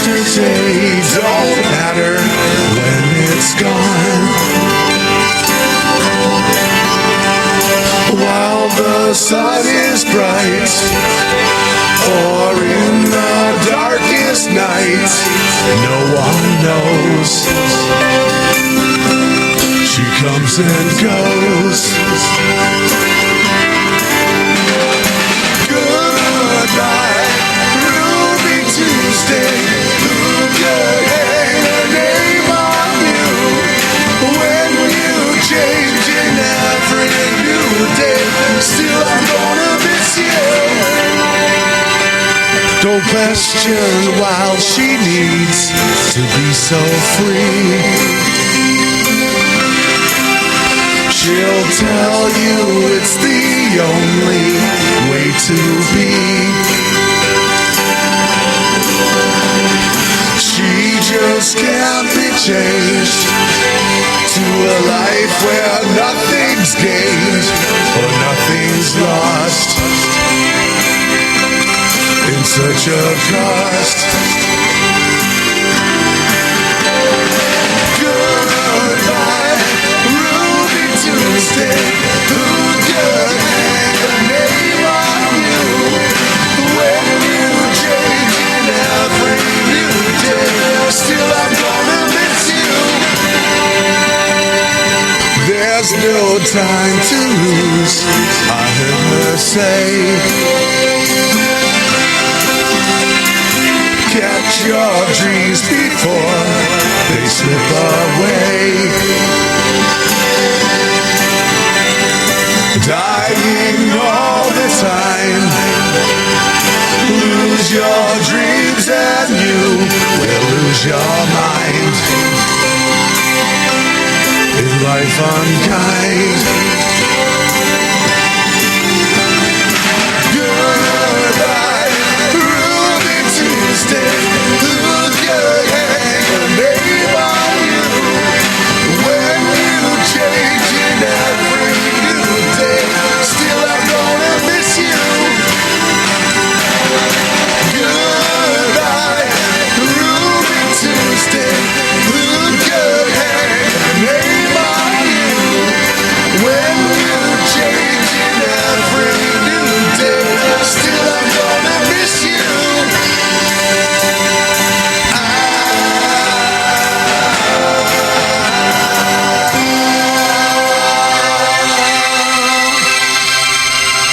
yesterday don't matter when it's gone. While the sun is bright, or in the darkest night, no one knows. She comes and goes. Goodbye, Ruby Tuesday. Who could hang a name on you when you change in every new day? Still, I'm gonna miss you. Don't question while she needs to be so free. She'll tell you it's the only way to be. She just can't be changed to a life where nothing's gained or nothing's lost in such a cost. Goodbye, Ruby Tuesday. Who could hang a name on you when you change in every new day? Still, I'm gonna miss you. There's no time to lose, I heard her say. Catch your dreams before they slip away. Dying all the time. Lose your dreams and you will lose your mind. In life unkind.